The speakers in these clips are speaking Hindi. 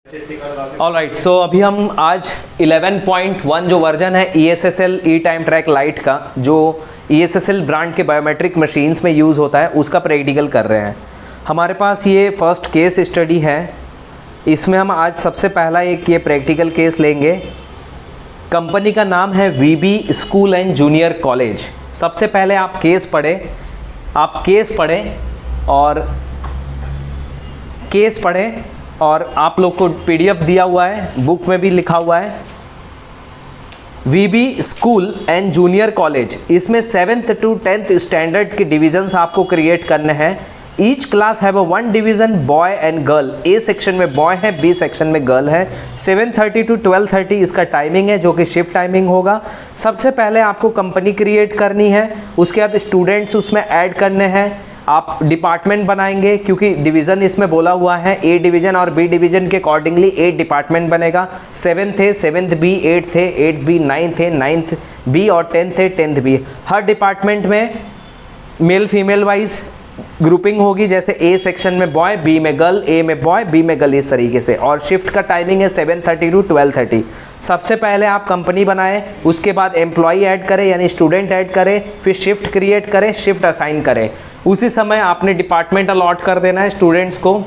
ऑलराइट, सो अभी हम आज 11.1 जो वर्जन है ESSL ई टाइम ट्रैक लाइट का, जो ESSL ब्रांड के बायोमेट्रिक मशीन्स में यूज़ होता है, उसका प्रैक्टिकल कर रहे हैं। हमारे पास ये फर्स्ट केस स्टडी है। इसमें हम आज सबसे पहला एक ये प्रैक्टिकल केस लेंगे। कंपनी का नाम है VB school and junior college. सबसे पहले आप केस पढ़ें और आप लोग को PDF दिया हुआ है, बुक में भी लिखा हुआ है। VB school and junior college, इसमें 7th to 10th स्टैंडर्ड के डिविजन्स आपको क्रिएट करने हैं। Each class have 1 division boy and girl. A section में बॉय है, B सेक्शन में गर्ल है। 7:30 to 12:30 इसका टाइमिंग है, जो कि शिफ्ट टाइमिंग होगा। सबसे पहले आपको कंपनी क्रिएट करनी है, उसके बाद स्टूडेंट्स उसमें ऐड करने हैं। आप डिपार्टमेंट बनाएंगे, क्योंकि डिवीज़न इसमें बोला हुआ है। A डिवीज़न और B डिवीज़न के अकॉर्डिंगली 8 डिपार्टमेंट बनेगा। 7 थे, 7th B, 8 थे, 8th B, 9 थे, 9th B और 10th थे, 10th B। हर डिपार्टमेंट में मेल फीमेल वाइज ग्रुपिंग होगी, जैसे A सेक्शन में बॉय, B में गर्ल, A में बॉय, B में गर्ल, इस तरीके से। और शिफ्ट का टाइमिंग है 7:30 to 12:30। सबसे पहले आप कंपनी बनाएं, उसके बाद एम्प्लॉई ऐड करें यानी स्टूडेंट ऐड करें, फिर शिफ्ट क्रिएट करें, शिफ्ट असाइन करें। उसी समय आपने डिपार्टमेंट अलॉट कर देना है स्टूडेंट्स को।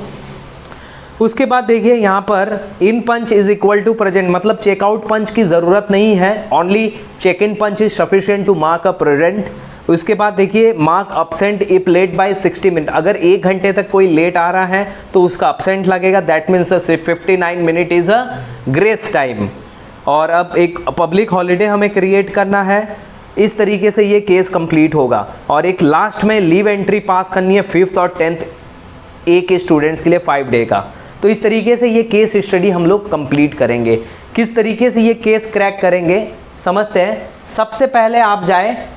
उसके बाद देखिए यहाँ पर in punch is equal to present, मतलब चेकआउट पंच की ज़रूरत नहीं है, only check in punch is sufficient to mark a present. उसके बाद देखिए mark absent if late by 60 minute. अगर 1 घंटे तक कोई लेट आ रहा है तो उसका अपसेंट लगेगा, that means 59 minute is a grace time. और अब एक पब्लिक हॉलीडे हमें क्रिएट करना है। इस तरीके से ये केस कंप्लीट होगा। और एक लास्ट में लीव एंट्री पास करनी है 5th और 10th A के स्टूडेंट्स के लिए 5 डे का। तो इस तरीके से ये केस स्टडी हम लोग कंप्लीट करेंगे। किस तरीके से ये केस क्रैक करेंगे समझते हैं। सबसे पहले आप जाए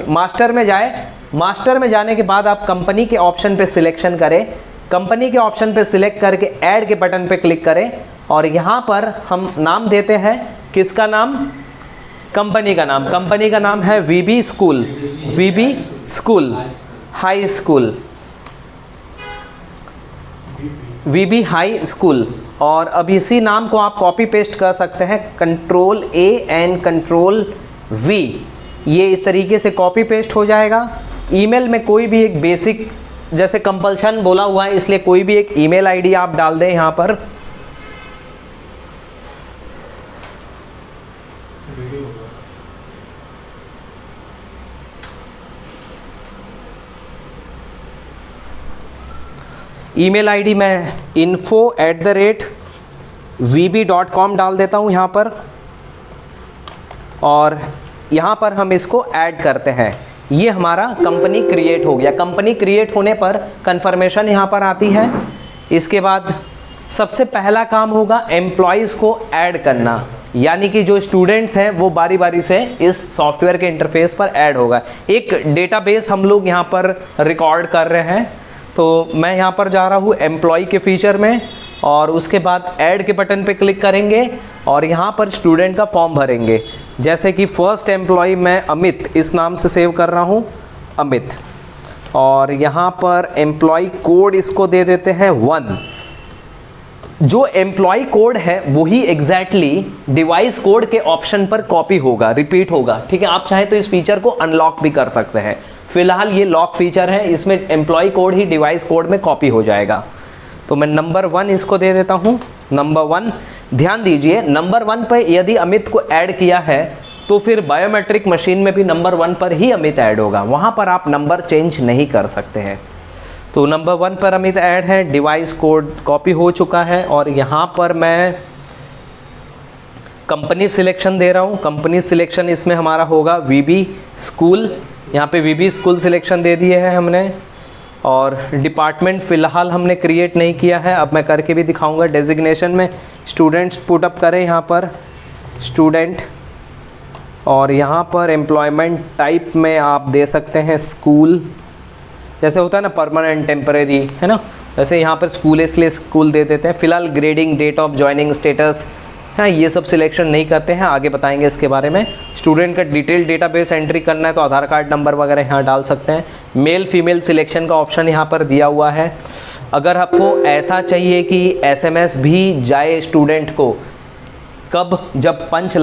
मास्टर में जाए। मास्टर में जाने के बाद आप कंपनी के ऑप्शन पे सिलेक्शन करें। कंपनी के ऑप्शन पे सिलेक्ट करके ऐड के बटन पे क्लिक करें और यहाँ पर हम नाम देते हैं, किसका नाम, कंपनी का नाम। कंपनी का नाम है VB school, VB school high school, VB high school. और अब इसी नाम को आप कॉपी पेस्ट कर सकते हैं, Ctrl A and Ctrl V। ये इस तरीके से कॉपी पेस्ट हो जाएगा। ईमेल में कोई भी एक बेसिक, जैसे कंपल्शन बोला हुआ है इसलिए कोई भी एक ईमेल आईडी आप डाल दें यहाँ पर। ईमेल आईडी मैं info@vb.com डाल देता हूँ यहाँ पर। और यहाँ पर हम इसको ऐड करते हैं। ये हमारा कंपनी क्रिएट हो गया। कंपनी क्रिएट होने पर कंफर्मेशन यहाँ पर आती है। इसके बाद सबसे पहला काम होगा एम्प्लॉयज़ को ऐड करना, यानी कि जो स्टूडेंट्स हैं वो बारी बारी से इस सॉफ्टवेयर के इंटरफेस पर ऐड होगा। एक डेटाबेस हम लोग यहाँ पर रिकॉर्ड कर रहे हैं, तो मैं यहाँ पर जा रहा हूँ एम्प्लॉय के फीचर में और उसके बाद ऐड के बटन पे क्लिक करेंगे और यहाँ पर स्टूडेंट का फॉर्म भरेंगे। जैसे कि फर्स्ट एम्प्लॉय मैं अमित इस नाम से सेव कर रहा हूँ, अमित। और यहाँ पर एम्प्लॉय कोड इसको दे देते हैं 1। जो एम्प्लॉय कोड है वही एग्जैक्टली डिवाइस कोड के ऑप्शन पर कॉपी होगा, रिपीट होगा। ठीक है, आप चाहें तो इस फीचर को अनलॉक भी कर सकते हैं। फिलहाल ये लॉक फीचर है, इसमें एम्प्लॉय कोड ही डिवाइस कोड में कॉपी हो जाएगा। तो मैं नंबर 1 इसको दे देता हूँ, नंबर 1। ध्यान दीजिए नंबर 1 पर यदि अमित को ऐड किया है तो फिर बायोमेट्रिक मशीन में भी नंबर 1 पर ही अमित ऐड होगा, वहाँ पर आप नंबर चेंज नहीं कर सकते हैं। तो नंबर 1 पर अमित ऐड है, डिवाइस कोड कॉपी हो चुका है। और यहाँ पर मैं कंपनी सिलेक्शन दे रहा हूँ। कंपनी सिलेक्शन इसमें हमारा होगा VB स्कूल। यहाँ पे VB स्कूल सिलेक्शन दे दिए है हमने। और डिपार्टमेंट फ़िलहाल हमने क्रिएट नहीं किया है, अब मैं करके भी दिखाऊंगा। डेजिग्नेशन में स्टूडेंट्स पुटअप करें, यहाँ पर स्टूडेंट। और यहाँ पर एम्प्लॉयमेंट टाइप में आप दे सकते हैं स्कूल, जैसे होता है ना परमानेंट टेम्परेरी, है ना, वैसे यहाँ पर स्कूल इसलिए स्कूल दे देते हैं। फ़िलहाल grading, date of joining, status, हाँ ये सब सिलेक्शन नहीं करते हैं, आगे बताएंगे इसके बारे में। स्टूडेंट का डिटेल डेटाबेस एंट्री करना है तो आधार कार्ड नंबर वगैरह यहाँ डाल सकते हैं। मेल फीमेल सिलेक्शन का ऑप्शन यहाँ पर दिया हुआ है। अगर आपको ऐसा चाहिए कि एसएमएस भी जाए स्टूडेंट को, कब, जब पंच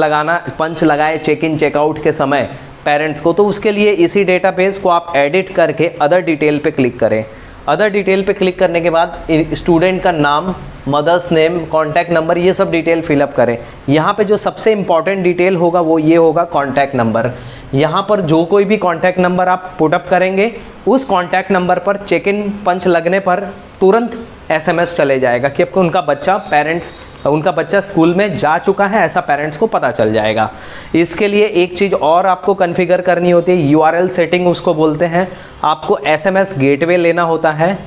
लगाए चेक इन चेकआउट के समय पेरेंट्स को, तो उसके लिए इसी डेटाबेस को आप एडिट करके अदर डिटेल पे क्लिक करें। अदर डिटेल पे क्लिक करने के बाद स्टूडेंट का नाम, मदर्स नेम, कॉन्टैक्ट नंबर, ये सब डिटेल फिलअप करें। यहाँ पे जो सबसे इम्पॉर्टेंट डिटेल होगा वो ये होगा कॉन्टैक्ट नंबर। यहाँ पर जो कोई भी कॉन्टैक्ट नंबर आप पुटअप करेंगे, उस कॉन्टैक्ट नंबर पर चेक इन पंच लगने पर तुरंत एसएमएस चले जाएगा कि आपको उनका बच्चा स्कूल में जा चुका है, ऐसा पेरेंट्स को पता चल जाएगा। इसके लिए एक चीज़ और आपको कॉन्फ़िगर करनी होती है, यूआरएल सेटिंग उसको बोलते हैं। आपको एसएमएस गेटवे लेना होता है।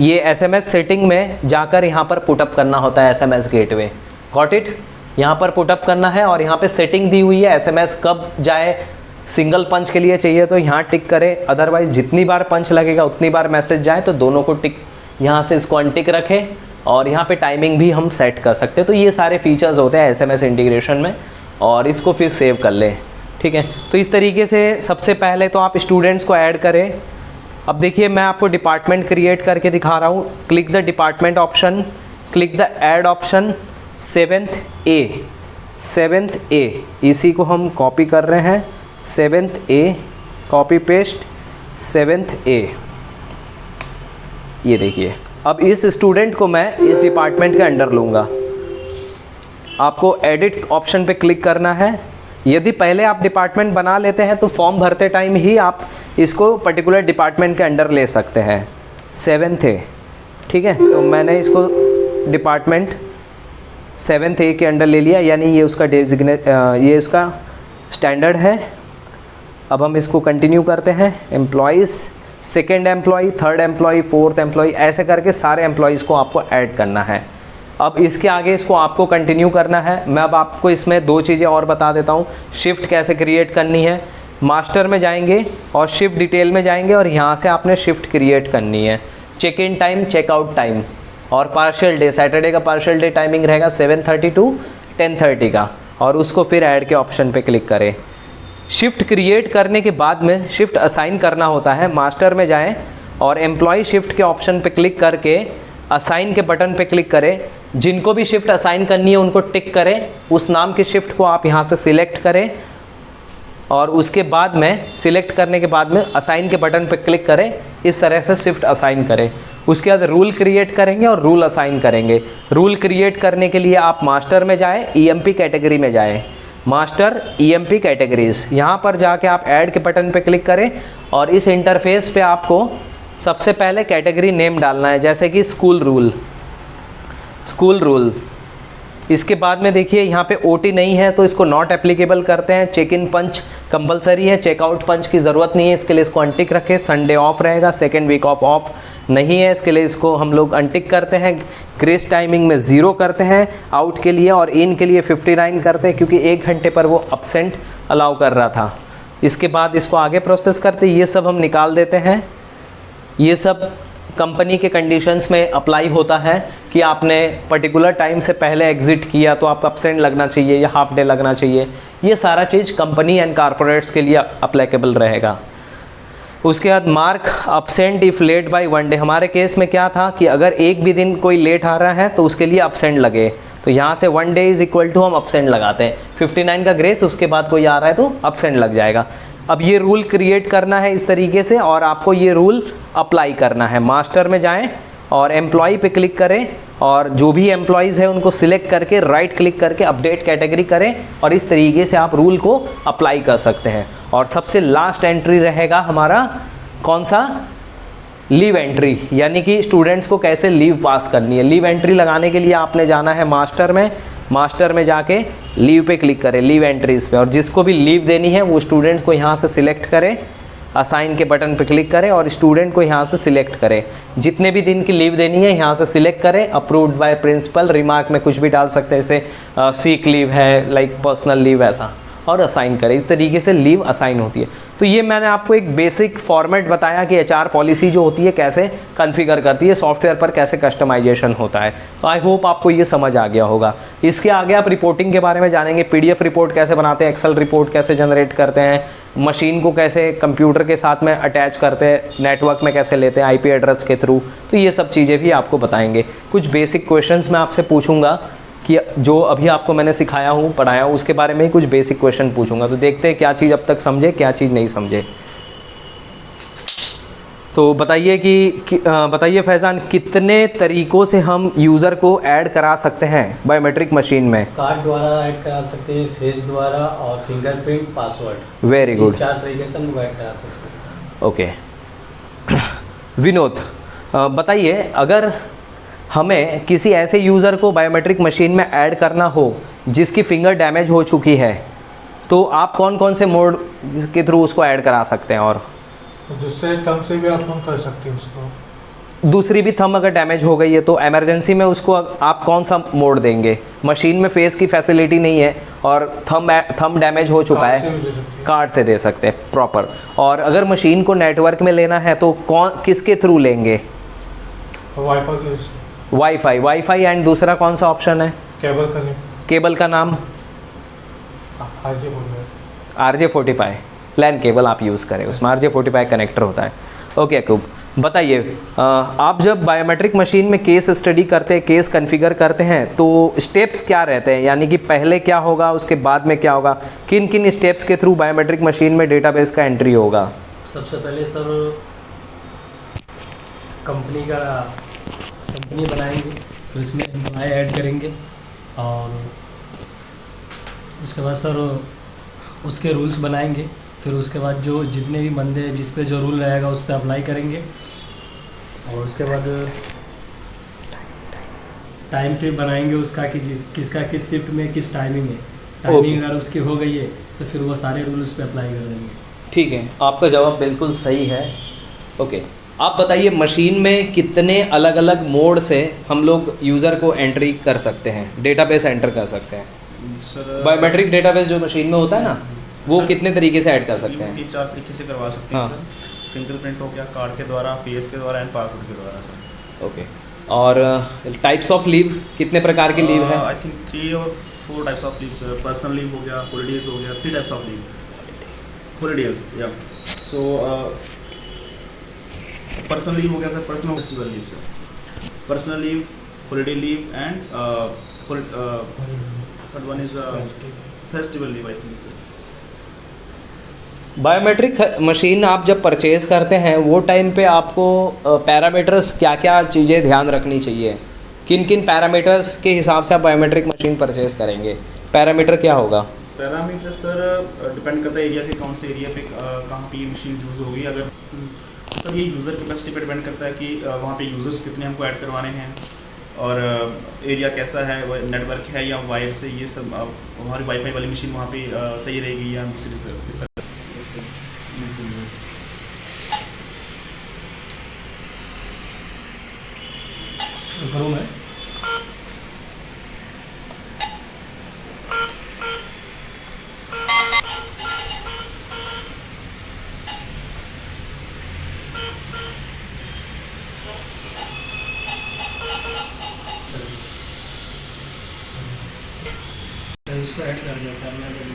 ये एसएमएस सेटिंग में जाकर यहाँ पर पुटअप करना होता है एसएमएस गेटवे। Got it? यहाँ पर पुटअप करना है और यहाँ पे सेटिंग दी हुई है, एसएमएस कब जाए, सिंगल पंच के लिए चाहिए तो यहाँ टिक करें, अदरवाइज जितनी बार पंच लगेगा उतनी बार मैसेज जाए तो दोनों को टिक, यहाँ से इसको अनटिक रखें और यहाँ पे टाइमिंग भी हम सेट कर सकते हैं। तो ये सारे फीचर्स होते हैं एसएमएस इंटीग्रेशन में, और इसको फिर सेव कर लें। ठीक है, तो इस तरीके से सबसे पहले तो आप स्टूडेंट्स को ऐड करें। अब देखिए मैं आपको डिपार्टमेंट क्रिएट करके दिखा रहा हूँ। Click the department option, click the add option, 7th A, इसी को हम कॉपी कर रहे हैं, 7th A, copy paste 7th A। ये देखिए, अब इस स्टूडेंट को मैं इस डिपार्टमेंट के अंडर लूँगा। आपको एडिट ऑप्शन पे क्लिक करना है। यदि पहले आप डिपार्टमेंट बना लेते हैं तो फॉर्म भरते टाइम ही आप इसको पर्टिकुलर डिपार्टमेंट के अंडर ले सकते हैं, 7th A। ठीक है, तो मैंने इसको डिपार्टमेंट 7th A के अंडर ले लिया, यानी ये उसका ये उसका स्टैंडर्ड है। अब हम इसको कंटिन्यू करते हैं। Employees, second employee, third employee, fourth employee, ऐसे करके सारे एम्प्लॉइज़ को आपको ऐड करना है। अब इसके आगे इसको आपको कंटिन्यू करना है। मैं अब आपको इसमें दो चीज़ें और बता देता हूँ। शिफ्ट कैसे क्रिएट करनी है, मास्टर में जाएंगे और शिफ्ट डिटेल में जाएंगे और यहाँ से आपने शिफ्ट क्रिएट करनी है। Check in time, checkout time और पार्शियल डे, सैटरडे का पार्शियल डे टाइमिंग रहेगा 7:30 to 10:30 का, और उसको फिर ऐड के ऑप्शन पे क्लिक करें। शिफ्ट क्रिएट करने के बाद में शिफ्ट असाइन करना होता है। मास्टर में जाएं और एम्प्लॉय शिफ्ट के ऑप्शन पे क्लिक करके असाइन के बटन पे क्लिक करें। जिनको भी शिफ्ट असाइन करनी है उनको टिक करें। उस नाम की शिफ्ट को आप यहाँ से सिलेक्ट करें और उसके बाद में सिलेक्ट करने के बाद में असाइन के बटन पे क्लिक करें। इस तरह से शिफ्ट असाइन करें। उसके बाद रूल क्रिएट करेंगे और रूल असाइन करेंगे। रूल क्रिएट करने के लिए आप मास्टर में जाएं, ईएमपी कैटेगरी में जाएं, मास्टर ईएमपी कैटेगरीज, यहाँ पर जाके आप ऐड के बटन पे क्लिक करें और इस इंटरफेस पे आपको सबसे पहले कैटेगरी नेम डालना है, जैसे कि स्कूल रूल। इसके बाद में देखिए यहाँ पे ओटी नहीं है तो इसको नॉट एप्लीकेबल करते हैं। चेक इन पंच कंपलसरी है, चेकआउट पंच की ज़रूरत नहीं है, इसके लिए इसको अनटिक रखें। संडे ऑफ रहेगा, सेकेंड वीक ऑफ नहीं है, इसके लिए इसको हम लोग अनटिक करते हैं। ग्रेस टाइमिंग में 0 करते हैं आउट के लिए और इन के लिए 59 करते हैं, क्योंकि 1 घंटे पर वो अब्सेंट अलाउ कर रहा था। इसके बाद इसको आगे प्रोसेस करते, ये सब हम निकाल देते हैं। ये सब कंपनी के कंडीशंस में अप्लाई होता है कि आपने पर्टिकुलर टाइम से पहले एग्जिट किया तो आपका अब्सेंट लगना चाहिए या हाफ डे लगना चाहिए। ये सारा चीज़ कंपनी एंड कॉर्पोरेट्स के लिए अप्लीकेबल रहेगा। उसके बाद mark absent if late by 1 day. हमारे केस में क्या था कि अगर एक भी दिन कोई लेट आ रहा है तो उसके लिए अब्सेंट लगे, तो यहाँ से 1 डे इज़ इक्वल टू हम अब्सेंट लगाते हैं। 59 का ग्रेस, उसके बाद कोई आ रहा है तो अब्सेंट लग जाएगा। अब ये रूल क्रिएट करना है इस तरीके से और आपको ये रूल अप्लाई करना है। मास्टर में जाएं और एम्प्लॉय पे क्लिक करें और जो भी एम्प्लॉयज़ हैं उनको सिलेक्ट करके राइट क्लिक करके अपडेट कैटेगरी करें और इस तरीके से आप रूल को अप्लाई कर सकते हैं। और सबसे लास्ट एंट्री रहेगा हमारा कौन सा, लीव एंट्री, यानी कि स्टूडेंट्स को कैसे लीव पास करनी है। लीव एंट्री लगाने के लिए आपने जाना है मास्टर में जाके लीव पे क्लिक करें, लीव एंट्रीज पे, और जिसको भी लीव देनी है वो स्टूडेंट्स को यहाँ से सिलेक्ट करें, असाइन के बटन पे क्लिक करें और स्टूडेंट को यहाँ से सिलेक्ट करें। जितने भी दिन की लीव देनी है यहाँ से सिलेक्ट करें। अप्रूव्ड बाय प्रिंसिपल, रिमार्क में कुछ भी डाल सकते हैं, जैसे सीक लीव है, लाइक पर्सनल लीव ऐसा, और असाइन करें। इस तरीके से लीव असाइन होती है। तो ये मैंने आपको एक बेसिक फॉर्मेट बताया कि एचआर पॉलिसी जो होती है कैसे कॉन्फ़िगर करती है, सॉफ्टवेयर पर कैसे कस्टमाइजेशन होता है। तो आई होप आपको ये समझ आ गया होगा। इसके आगे आप रिपोर्टिंग के बारे में जानेंगे, पीडीएफ रिपोर्ट कैसे बनाते हैं, एक्सेल रिपोर्ट कैसे जनरेट करते हैं, मशीन को कैसे कंप्यूटर के साथ में अटैच करते हैं, नेटवर्क में कैसे लेते हैं आईपी एड्रेस के थ्रू। तो ये सब चीज़ें भी आपको बताएंगे। कुछ बेसिक क्वेश्चंस मैं आपसे पूछूंगा कि जो अभी आपको मैंने सिखाया हूँ, पढ़ाया हूँ, उसके बारे में ही कुछ बेसिक क्वेश्चन पूछूंगा। तो देखते हैं क्या चीज़ अब तक समझे, क्या चीज़ नहीं समझे। तो बताइए बताइए फैज़ान, कितने तरीक़ों से हम यूज़र को ऐड करा सकते हैं बायोमेट्रिक मशीन में? कार्ड द्वारा ऐड करा सकते हैं, फेस द्वारा और फिंगरप्रिंट, पासवर्ड। Very good. 4 तरीके से हम ऐड करा सकते हैं। ओके विनोद, बताइए अगर हमें किसी ऐसे यूज़र को बायोमेट्रिक मशीन में ऐड करना हो जिसकी फिंगर डैमेज हो चुकी है, तो आप कौन कौन से मोड के थ्रू उसको ऐड करा सकते हैं? और दूसरे थंब से भी आप कर सकते हैं उसको। दूसरी भी थंब अगर डैमेज हो गई है तो इमरजेंसी में उसको आप कौन सा मोड देंगे? मशीन में फेस की फैसिलिटी नहीं है और थंब डैमेज हो चुका है, कार्ड से दे सकते हैं प्रॉपर। और अगर मशीन को नेटवर्क में लेना है तो किसके थ्रू लेंगे? वाईफाई एंड दूसरा कौन सा ऑप्शन है? केबल का नाम RJ45 लैन केबल आप यूज़ करें, उसमें RJ45 कनेक्टर होता है। ओके अकूब, बताइए आप जब बायोमेट्रिक मशीन में केस स्टडी करते हैं, केस कॉन्फ़िगर करते हैं, तो स्टेप्स क्या रहते हैं? यानी कि पहले क्या होगा, उसके बाद में क्या होगा? किन किन स्टेप्स के थ्रू बायोमेट्रिक मशीन में डेटाबेस का एंट्री होगा? सबसे पहले सर कंपनी बनाएंगे, फिर उसमें एम्प्लॉय ऐड करेंगे और उसके बाद सर उसके रूल्स बनाएंगे। फिर उसके बाद जो जितने भी बंदे हैं जिस पे जो रूल रहेगा उस पर अप्लाई करेंगे। और उसके बाद टाइम टेबल बनाएंगे उसका कि किसका किस शिफ्ट में किस टाइमिंग है। टाइमिंग अगर उसकी हो गई है तो फिर वो सारे रूल उस पर अप्लाई कर देंगे। ठीक है, आपका जवाब बिल्कुल सही है। ओके, आप बताइए मशीन में कितने अलग अलग मोड से हम लोग यूज़र को एंट्री कर सकते हैं, डेटाबेस एंटर कर सकते हैं? बायोमेट्रिक डेटाबेस जो मशीन में होता है ना, वो कितने तरीके से ऐड कर सकते हैं? 3-4 तरीके से करवा सकते हैं सर। फिंगरप्रिंट हो गया, कार्ड के द्वारा, फेस के द्वारा एंड पासवर्ड के द्वारा सर। ओके, और टाइप्स ऑफ लीव, कितने प्रकार की लीव है? आई थिंक 3 और 4 types of leave sir. Personal leave हो गया, हॉलीडेज हो गया, 3 टाइप्स ऑफ लीव। हॉलीडेज या सो पर्सनल लीव हो गया sir, personal festival leave sir. Personal leave, holiday leave and third one is festival leave I think sir. Biometric machine आप जब परचेज़ करते हैं वो टाइम पे आपको पैरामीटर्स क्या क्या चीज़ें ध्यान रखनी चाहिए? किन किन पैरामीटर्स के हिसाब से आप बायोमेट्रिक मशीन परचेज़ करेंगे? पैरामीटर क्या होगा? पैरामीटर सर डिपेंड करता है एरिया से, कौन से एरिया पे कहाँ पे ये मशीन यूज़ होगी। अगर सर ये यूज़र कैपेसिटी पे डिपेंड करता है कि वहाँ पे यूज़र्स कितने हमको ऐड करवाने हैं और एरिया कैसा है, नेटवर्क है या वायर से, ये सब हमारी वाईफाई वाली मशीन वहाँ पे सही रहेगी या दूसरी से इस तरह। करूँ मैं? इसको ऐड कर दिया था मैंने।